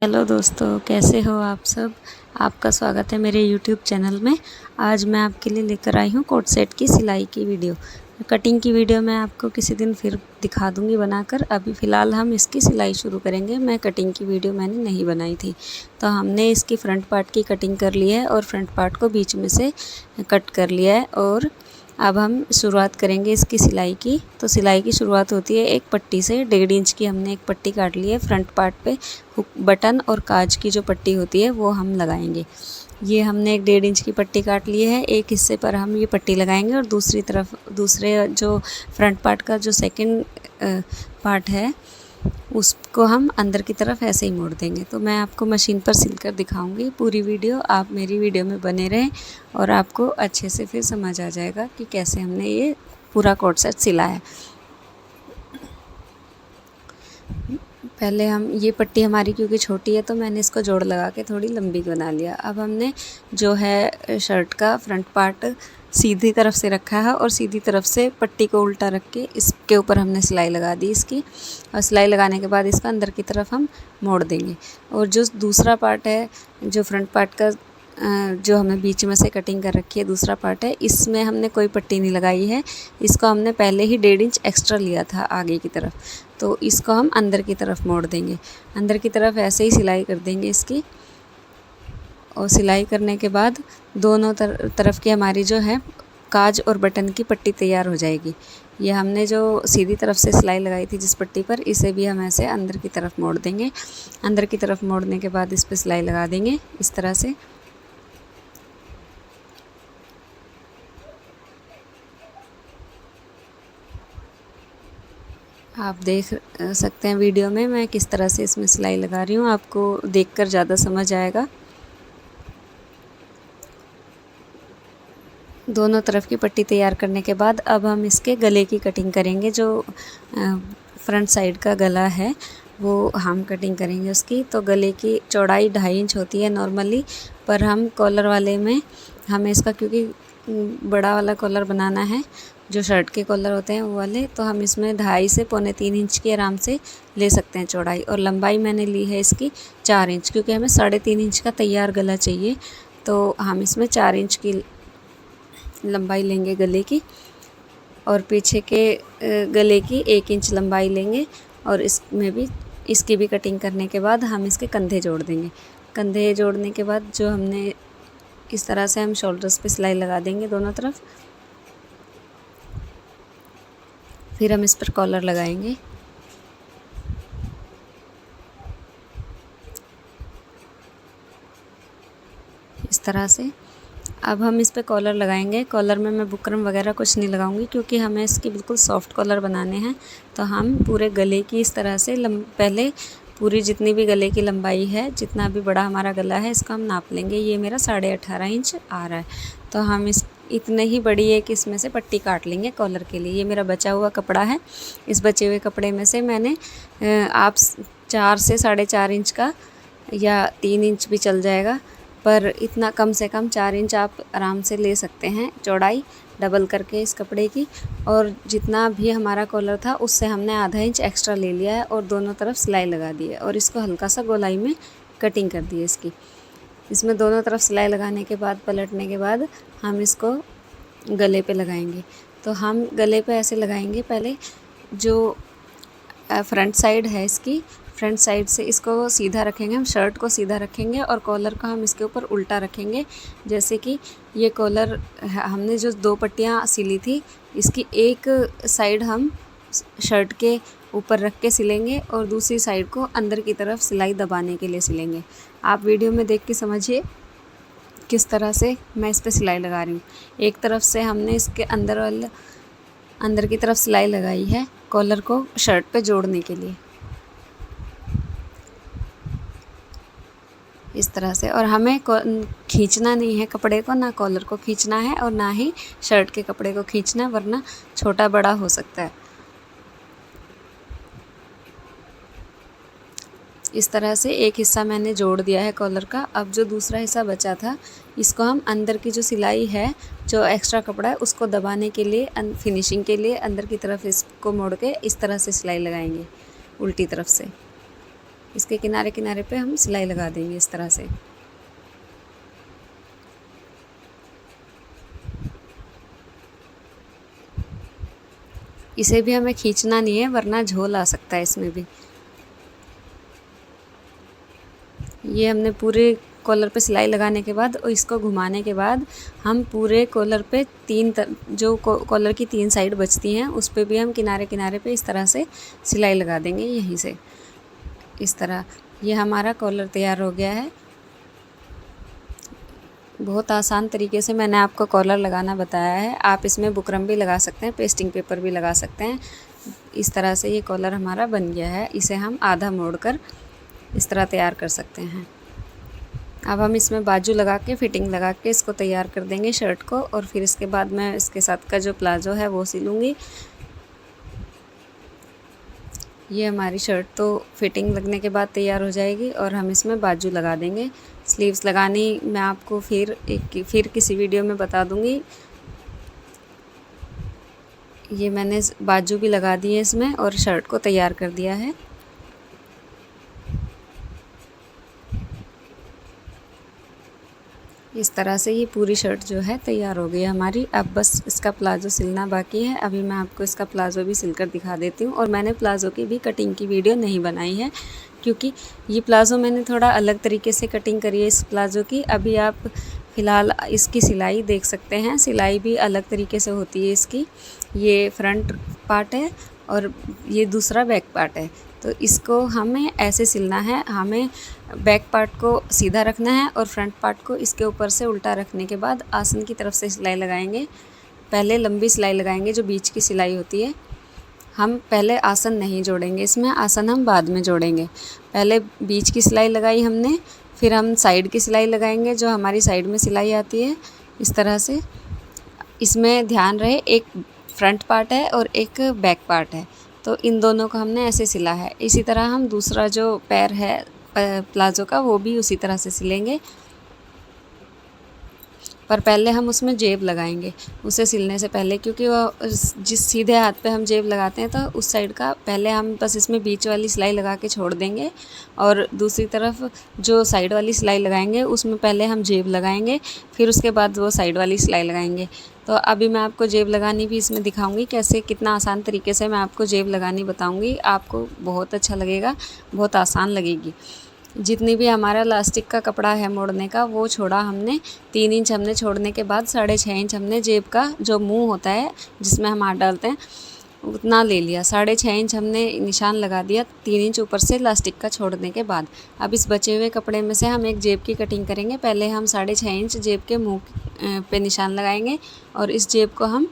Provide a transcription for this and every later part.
Hello दोस्तों, कैसे हो आप सब। आपका स्वागत है मेरे यूट्यूब चैनल में। आज मैं आपके लिए लेकर आई हूँ कोट सेट की सिलाई की वीडियो। कटिंग की वीडियो मैं आपको किसी दिन फिर दिखा दूँगी बनाकर। अभी फ़िलहाल हम इसकी सिलाई शुरू करेंगे। मैं कटिंग की वीडियो मैंने नहीं बनाई थी। तो हमने इसकी फ्रंट पार्ट की कटिंग कर ली है और फ्रंट पार्ट को बीच में से कट कर लिया है। और अब हम शुरुआत करेंगे इसकी सिलाई की। तो सिलाई की शुरुआत होती है एक पट्टी से। 1.5 इंच की हमने एक पट्टी काट ली है। फ्रंट पार्ट पे हुक बटन और काज की जो पट्टी होती है वो हम लगाएंगे। ये हमने एक 1.5 इंच की पट्टी काट ली है। एक हिस्से पर हम ये पट्टी लगाएंगे और दूसरी तरफ दूसरे जो फ्रंट पार्ट का जो सेकंड पार्ट है उसको हम अंदर की तरफ ऐसे ही मोड़ देंगे। तो मैं आपको मशीन पर सिलकर दिखाऊंगी। पूरी वीडियो आप मेरी वीडियो में बने रहें और आपको अच्छे से फिर समझ आ जाएगा कि कैसे हमने ये पूरा कोट सेट सिला है। पहले हम ये पट्टी हमारी क्योंकि छोटी है तो मैंने इसको जोड़ लगा के थोड़ी लंबी बना लिया। अब हमने जो है शर्ट का फ्रंट पार्ट सीधी तरफ से रखा है और सीधी तरफ से पट्टी को उल्टा रख के इसके ऊपर हमने सिलाई लगा दी इसकी। और सिलाई लगाने के बाद इसका अंदर की तरफ हम मोड़ देंगे। और जो दूसरा पार्ट है, जो फ्रंट पार्ट का जो हमें बीच में से कटिंग कर रखी है दूसरा पार्ट है, इसमें हमने कोई पट्टी नहीं लगाई है। इसको हमने पहले ही 1.5 इंच एक्स्ट्रा लिया था आगे की तरफ। तो इसको हम अंदर की तरफ मोड़ देंगे। अंदर की तरफ ऐसे ही सिलाई कर देंगे इसकी। और सिलाई करने के बाद दोनों तरफ की हमारी जो है काज और बटन की पट्टी तैयार हो जाएगी। ये हमने जो सीधी तरफ से सिलाई लगाई थी जिस पट्टी पर, इसे भी हम ऐसे अंदर की तरफ मोड़ देंगे। अंदर की तरफ मोड़ने के बाद इस पर सिलाई लगा देंगे इस तरह से। आप देख सकते हैं वीडियो में मैं किस तरह से इसमें सिलाई लगा रही हूँ। आपको देखकर ज़्यादा समझ आएगा। दोनों तरफ की पट्टी तैयार करने के बाद अब हम इसके गले की कटिंग करेंगे। जो फ्रंट साइड का गला है वो हम कटिंग करेंगे उसकी। तो गले की चौड़ाई 2.5 इंच होती है नॉर्मली, पर हम कॉलर वाले में हमें इसका क्योंकि बड़ा वाला कॉलर बनाना है, जो शर्ट के कॉलर होते हैं वो वाले, तो हम इसमें 2.5 से 2.25 इंच की आराम से ले सकते हैं चौड़ाई। और लंबाई मैंने ली है इसकी 4 इंच, क्योंकि हमें 3.5 इंच का तैयार गला चाहिए। तो हम इसमें 4 इंच की लंबाई लेंगे गले की। और पीछे के गले की 1 इंच लंबाई लेंगे। और इसमें भी इसकी भी कटिंग करने के बाद हम इसके कंधे जोड़ देंगे। कंधे जोड़ने के बाद जो हमने इस तरह से हम शोल्डर्स पे सिलाई लगा देंगे दोनों तरफ। फिर हम इस पर कॉलर लगाएंगे। इस तरह से अब हम इस पे कॉलर लगाएंगे। कॉलर में मैं बुकरम वगैरह कुछ नहीं लगाऊंगी क्योंकि हमें इसके बिल्कुल सॉफ्ट कॉलर बनाने हैं। तो हम पूरे गले की इस तरह से पहले पूरी जितनी भी गले की लंबाई है, जितना भी बड़ा हमारा गला है, इसको हम नाप लेंगे। ये मेरा 18.5 इंच आ रहा है। तो हम इस इतने ही बड़ी एक इसमें से पट्टी काट लेंगे कॉलर के लिए। ये मेरा बचा हुआ कपड़ा है। इस बचे हुए कपड़े में से मैंने आप 4 से 4.5 इंच का या 3 इंच भी चल जाएगा, पर इतना कम से कम 4 इंच आप आराम से ले सकते हैं चौड़ाई डबल करके इस कपड़े की। और जितना भी हमारा कॉलर था उससे हमने आधा इंच एक्स्ट्रा ले लिया है और दोनों तरफ सिलाई लगा दी है। और इसको हल्का सा गोलाई में कटिंग कर दी है इसकी। इसमें दोनों तरफ सिलाई लगाने के बाद पलटने के बाद हम इसको गले पे लगाएंगे। तो हम गले पे ऐसे लगाएंगे। पहले जो फ्रंट साइड है इसकी, फ्रंट साइड से इसको सीधा रखेंगे, हम शर्ट को सीधा रखेंगे और कॉलर को हम इसके ऊपर उल्टा रखेंगे। जैसे कि ये कॉलर हमने जो 2 पट्टियाँ सिली थी, इसकी एक साइड हम शर्ट के ऊपर रख के सिलेंगे और दूसरी साइड को अंदर की तरफ सिलाई दबाने के लिए सिलेंगे। आप वीडियो में देख के समझिए किस तरह से मैं इस पर सिलाई लगा रही हूँ। एक तरफ से हमने इसके अंदर की तरफ सिलाई लगाई है कॉलर को शर्ट पे जोड़ने के लिए, इस तरह से। और हमें खींचना नहीं है कपड़े को, ना कॉलर को खींचना है और ना ही शर्ट के कपड़े को खींचना, वरना छोटा बड़ा हो सकता है। इस तरह से एक हिस्सा मैंने जोड़ दिया है कॉलर का। अब जो दूसरा हिस्सा बचा था, इसको हम अंदर की जो सिलाई है, जो एक्स्ट्रा कपड़ा है, उसको दबाने के लिए, फिनिशिंग के लिए अंदर की तरफ इसको मोड़ के इस तरह से सिलाई लगाएंगे उल्टी तरफ से। इसके किनारे किनारे पे हम सिलाई लगा देंगे इस तरह से। इसे भी हमें खींचना नहीं है वरना झोल आ सकता है इसमें भी। ये हमने पूरे कॉलर पे सिलाई लगाने के बाद और इसको घुमाने के बाद हम पूरे कॉलर पे जो कॉलर की 3 साइड बचती हैं उस पे भी हम किनारे किनारे पे इस तरह से सिलाई लगा देंगे यहीं से इस तरह। ये हमारा कॉलर तैयार हो गया है। बहुत आसान तरीके से मैंने आपको कॉलर लगाना बताया है। आप इसमें बुकरम भी लगा सकते हैं, पेस्टिंग पेपर भी लगा सकते हैं। इस तरह से ये कॉलर हमारा बन गया है। इसे हम आधा मोड़कर इस तरह तैयार कर सकते हैं। अब हम इसमें बाजू लगा के फिटिंग लगा के इसको तैयार कर देंगे शर्ट को, और फिर इसके बाद मैं इसके साथ का जो प्लाजो है वो सिलूँगी। ये हमारी शर्ट तो फिटिंग लगने के बाद तैयार हो जाएगी और हम इसमें बाजू लगा देंगे। स्लीव्स लगानी मैं आपको फिर किसी वीडियो में बता दूँगी। ये मैंने बाजू भी लगा दी है इसमें और शर्ट को तैयार कर दिया है। इस तरह से ये पूरी शर्ट जो है तैयार हो गई हमारी। अब बस इसका प्लाजो सिलना बाकी है। अभी मैं आपको इसका प्लाजो भी सिलकर दिखा देती हूँ। और मैंने प्लाजो की भी कटिंग की वीडियो नहीं बनाई है क्योंकि ये प्लाजो मैंने थोड़ा अलग तरीके से कटिंग करी है इस प्लाजो की। अभी आप फ़िलहाल इसकी सिलाई देख सकते हैं। सिलाई भी अलग तरीके से होती है इसकी। ये फ्रंट पार्ट है और ये दूसरा बैक पार्ट है। तो इसको हमें ऐसे सिलना है। हमें बैक पार्ट को सीधा रखना है और फ्रंट पार्ट को इसके ऊपर से उल्टा रखने के बाद आसन की तरफ से सिलाई लगाएंगे। पहले लंबी सिलाई लगाएंगे जो बीच की सिलाई होती है। हम पहले आसन नहीं जोड़ेंगे इसमें, आसन हम बाद में जोड़ेंगे। पहले बीच की सिलाई लगाई हमने, फिर हम साइड की सिलाई लगाएंगे जो हमारी साइड में सिलाई आती है इस तरह से। इसमें ध्यान रहे एक फ्रंट पार्ट है और एक बैक पार्ट है, तो इन दोनों को हमने ऐसे सिला है। इसी तरह हम दूसरा जो पैर है प्लाजो का वो भी उसी तरह से सिलेंगे, पर पहले हम उसमें जेब लगाएंगे उसे सिलने से पहले, क्योंकि वो जिस सीधे हाथ पे हम जेब लगाते हैं तो उस साइड का पहले हम बस इसमें बीच वाली सिलाई लगा के छोड़ देंगे और दूसरी तरफ जो साइड वाली सिलाई लगाएंगे उसमें पहले हम जेब लगाएंगे, फिर उसके बाद वो साइड वाली सिलाई लगाएंगे। तो अभी मैं आपको जेब लगानी भी इसमें दिखाऊंगी कैसे, कितना आसान तरीके से मैं आपको जेब लगानी बताऊंगी। आपको बहुत अच्छा लगेगा, बहुत आसान लगेगी। जितनी भी हमारा लास्टिक का कपड़ा है मोड़ने का वो छोड़ा हमने, 3 इंच हमने छोड़ने के बाद 6.5 इंच हमने जेब का जो मुंह होता है जिसमें हम हाथ डालते हैं उतना ले लिया। 6.5 इंच हमने निशान लगा दिया 3 इंच ऊपर से लास्टिक का छोड़ने के बाद। अब इस बचे हुए कपड़े में से हम एक जेब की कटिंग करेंगे। पहले हम 6.5 इंच जेब के मुंह पे निशान लगाएंगे और इस जेब को हम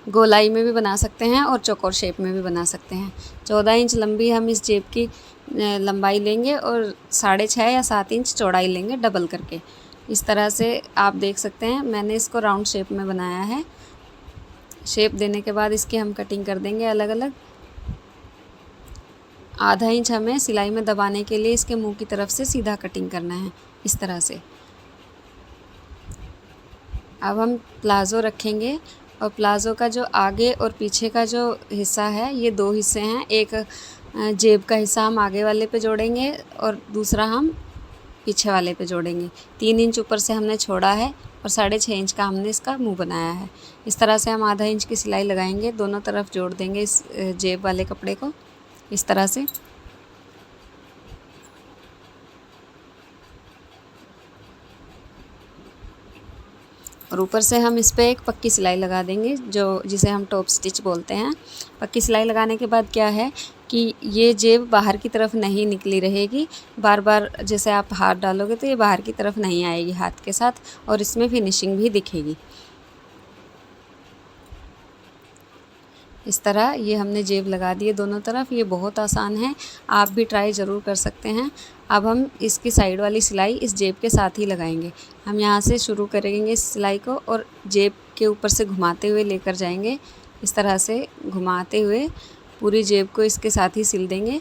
गोलाई में भी बना सकते हैं और चौकोर शेप में भी बना सकते हैं। 14 इंच लंबी हम इस जेब की लंबाई लेंगे और 6.5 या 7 इंच चौड़ाई लेंगे डबल करके। इस तरह से आप देख सकते हैं मैंने इसको राउंड शेप में बनाया है। शेप देने के बाद इसकी हम कटिंग कर देंगे अलग अलग। आधा इंच हमें सिलाई में दबाने के लिए इसके मुंह की तरफ से सीधा कटिंग करना है इस तरह से। अब हम प्लाज़ो रखेंगे और प्लाज़ो का जो आगे और पीछे का जो हिस्सा है ये 2 हिस्से हैं। एक जेब का हिस्सा हम आगे वाले पे जोड़ेंगे और दूसरा हम पीछे वाले पे जोड़ेंगे। 3 इंच ऊपर से हमने छोड़ा है और 6.5 इंच का हमने इसका मुंह बनाया है। इस तरह से हम आधा इंच की सिलाई लगाएंगे, दोनों तरफ जोड़ देंगे इस जेब वाले कपड़े को इस तरह से। और ऊपर से हम इस पे एक पक्की सिलाई लगा देंगे जिसे हम टॉप स्टिच बोलते हैं। पक्की सिलाई लगाने के बाद क्या है कि ये जेब बाहर की तरफ नहीं निकली रहेगी। बार बार जैसे आप हाथ डालोगे तो ये बाहर की तरफ नहीं आएगी हाथ के साथ, और इसमें फिनिशिंग भी दिखेगी। इस तरह ये हमने जेब लगा दी है दोनों तरफ। ये बहुत आसान है, आप भी ट्राई ज़रूर कर सकते हैं। अब हम इसकी साइड वाली सिलाई इस जेब के साथ ही लगाएंगे। हम यहाँ से शुरू करेंगे इस सिलाई को और जेब के ऊपर से घुमाते हुए लेकर जाएंगे। इस तरह से घुमाते हुए पूरी जेब को इसके साथ ही सिल देंगे।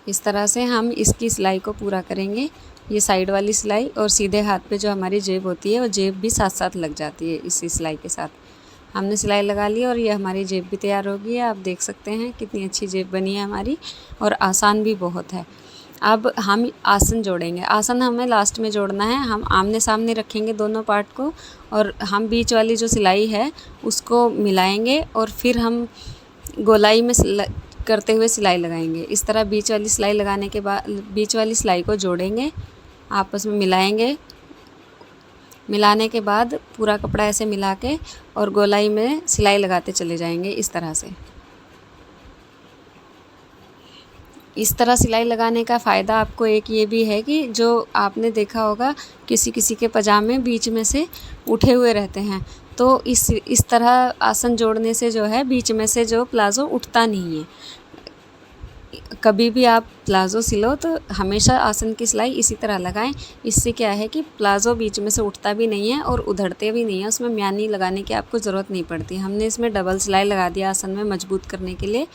इस तरह से हम इसकी सिलाई को पूरा करेंगे। ये साइड वाली सिलाई और सीधे हाथ पे जो हमारी जेब होती है वो जेब भी साथ साथ लग जाती है इसी सिलाई के साथ। हमने सिलाई लगा ली और ये हमारी जेब भी तैयार हो गई है। आप देख सकते हैं कितनी अच्छी जेब बनी है हमारी और आसान भी बहुत है। अब हम आसन जोड़ेंगे। आसन हमें लास्ट में जोड़ना है। हम आमने सामने रखेंगे दोनों पार्ट को और हम बीच वाली जो सिलाई है उसको मिलाएंगे और फिर हम गोलाई में करते हुए सिलाई लगाएंगे। इस तरह बीच वाली सिलाई लगाने के बाद बीच वाली सिलाई को जोड़ेंगे, आपस में मिलाएंगे। मिलाने के बाद पूरा कपड़ा ऐसे मिला के और गोलाई में सिलाई लगाते चले जाएंगे इस तरह से। इस तरह सिलाई लगाने का फ़ायदा आपको एक ये भी है कि जो आपने देखा होगा किसी किसी के पजामे बीच में से उठे हुए रहते हैं, तो इस तरह आसन जोड़ने से जो है बीच में से जो प्लाज़ो उठता नहीं है। कभी भी आप प्लाज़ो सिलो तो हमेशा आसन की सिलाई इसी तरह लगाएं। इससे क्या है कि प्लाज़ो बीच में से उठता भी नहीं है और उधड़ते भी नहीं है। उसमें म्यानी लगाने की आपको ज़रूरत नहीं पड़ती। हमने इसमें डबल सिलाई लगा दिया आसन में मजबूत करने के लिए।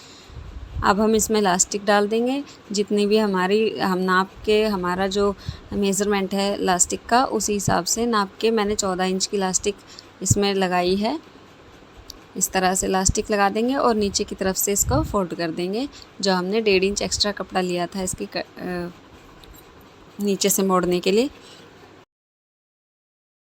अब हम इसमें इलास्टिक डाल देंगे। जितनी भी हम नाप के हमारा जो मेज़रमेंट है इलास्टिक का उसी हिसाब से नाप के मैंने 14 इंच की इलास्टिक इसमें लगाई है। इस तरह से इलास्टिक लगा देंगे और नीचे की तरफ से इसको फोल्ड कर देंगे। जो हमने 1.5 इंच एक्स्ट्रा कपड़ा लिया था इसकी नीचे से मोड़ने के लिए